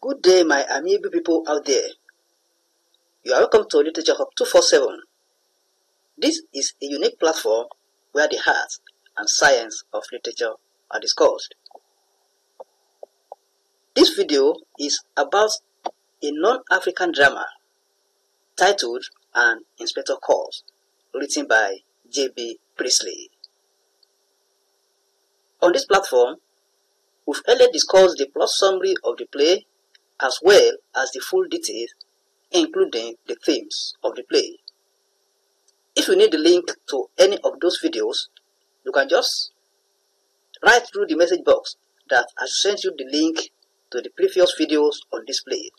Good day, my amiable people out there. You are welcome to Literature Hub 247. This is a unique platform where the art and science of literature are discussed. This video is about a non-African drama titled An Inspector Calls, written by J.B Priestley. On this platform, we've earlier discussed the plot summary of the play as well as the full details, including the themes of the play. If you need the link to any of those videos, you can just write through the message box that I sent you the link to the previous videos on this play.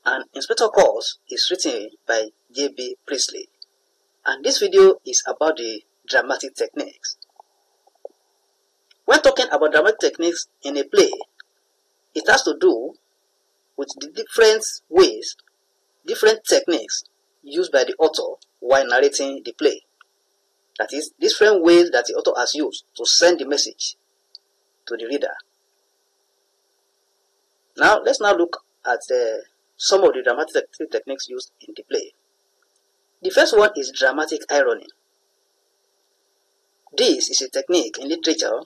And Inspector Calls is written by J.B Priestley, and this video is about the dramatic techniques. When talking about dramatic techniques in a play, it has to do with the different ways, different techniques used by the author while narrating the play. That is, different ways that the author has used to send the message to the reader. Now, let's now look at some of the dramatic techniques used in the play. The first one is dramatic irony. This is a technique in literature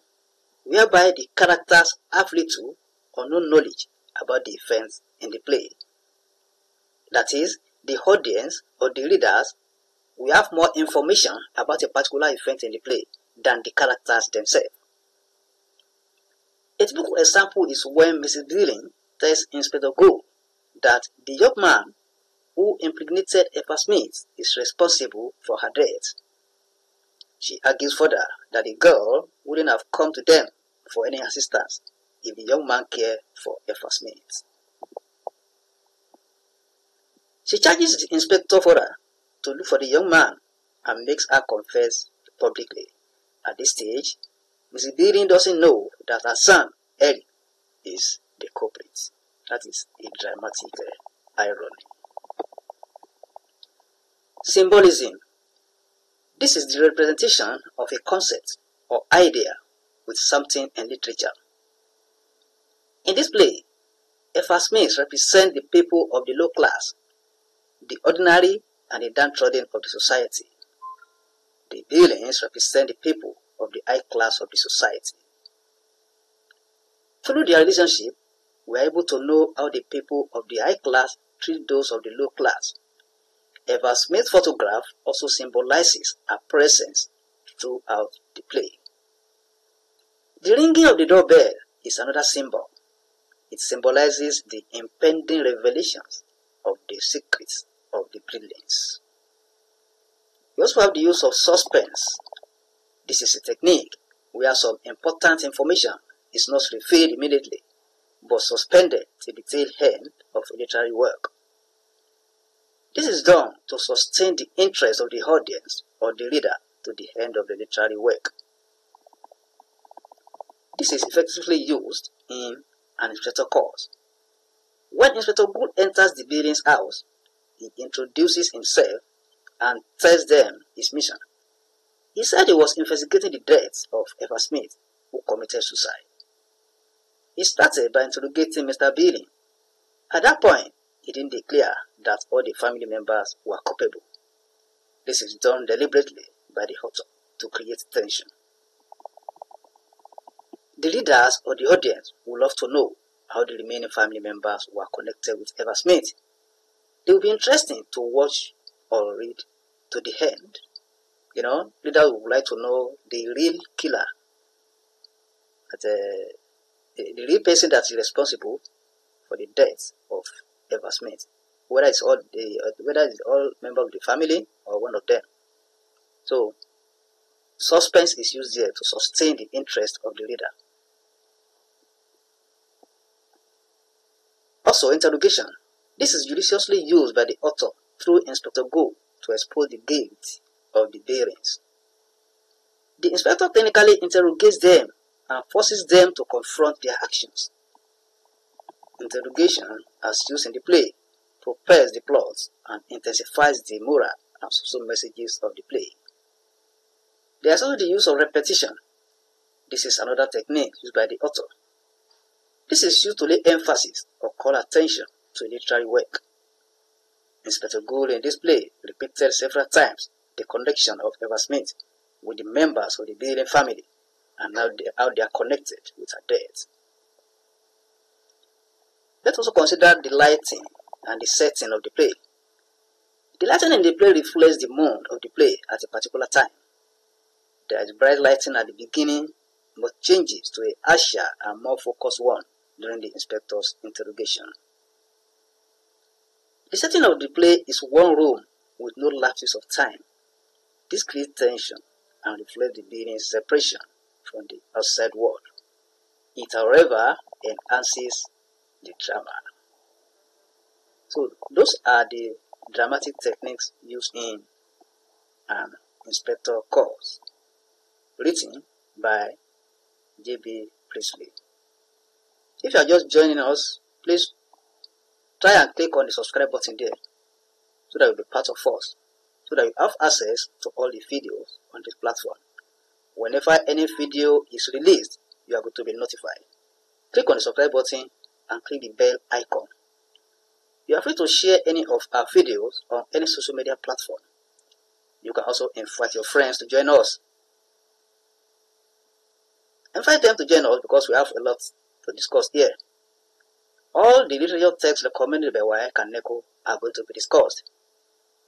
whereby the characters have little or no knowledge about the events in the play. That is, the audience or the readers will have more information about a particular event in the play than the characters themselves. A typical example is when Mrs. Dillon tells Inspector Go that the young man who impregnated Eva Smith is responsible for her death. She argues further that the girl wouldn't have come to them for any assistance if the young man cared for Eva Smith. She charges the inspector further to look for the young man and makes her confess publicly. At this stage, Mrs. Dillon doesn't know that her son, Eric, is the culprit. That is a dramatic irony. Symbolism. This is the representation of a concept or idea with something in literature. In this play, Eva Smith represents the people of the low class, the ordinary and the downtrodden of the society. The Dillons represent the people of the high class of the society. Through their relationship, we are able to know how the people of the high class treat those of the low class. Eva Smith's photograph also symbolizes her presence throughout the play. The ringing of the doorbell is another symbol. It symbolizes the impending revelations of the secrets of the brilliance. We also have the use of suspense. This is a technique where some important information is not revealed immediately, but suspended till the tail end of a literary work. This is done to sustain the interest of the audience or the reader to the end of the literary work. This is effectively used in An Inspector Calls. When Inspector Good enters the Dillon's house, he introduces himself and tells them his mission. He said he was investigating the death of Eva Smith, who committed suicide. He started by interrogating Mr. Dillon. At that point, he didn't declare that all the family members were culpable. This is done deliberately by the author to create tension. The readers or the audience would love to know how the remaining family members were connected with Eva Smith. It will be interesting to watch or read to the end. Readers would like to know the real killer, the real person that is responsible for the death of Eva Smith, whether it's all members of the family or one of them. So, suspense is used here to sustain the interest of the reader. Also, interrogation. This is judiciously used by the author through Inspector Go to expose the guilt of the Dillons. The inspector technically interrogates them and forces them to confront their actions. Interrogation, as used in the play, propels the plot and intensifies the moral and social messages of the play. There is also the use of repetition. This is another technique used by the author. This is used to lay emphasis or call attention to literary work. Inspector Gould in this play repeated several times the connection of Eva Smith with the members of the Beading family and how they are connected with her death. Let's also consider the lighting and the setting of the play. The lighting in the play reflects the mood of the play at a particular time. There is bright lighting at the beginning, but changes to a harsher and more focused one during the inspector's interrogation. The setting of the play is one room with no lapses of time. This creates tension and reflects the being's separation from the outside world. It, however, enhances the drama. So those are the dramatic techniques used in an inspector course, written by J.B Priestley. If you are just joining us, please try and click on the subscribe button there so that you'll be part of us, so that you have access to all the videos on this platform. Whenever any video is released, you are going to be notified. Click on the subscribe button and click the bell icon. You are free to share any of our videos on any social media platform. You can also invite your friends to join us. Invite them to join us because we have a lot to discuss here. All the literature texts recommended by WAEC and NECO are going to be discussed.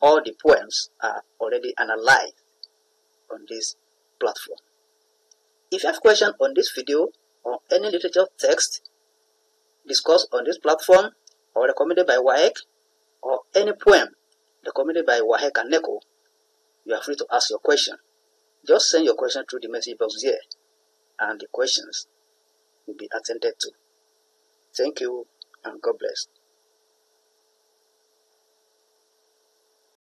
All the poems are already analyzed on this platform. If you have questions on this video or any literature text discussed on this platform or recommended by WAEC, or any poem recommended by WAEC and NECO, you are free to ask your question. Just send your question through the message box here, and the questions will be attended to. Thank you, and God bless.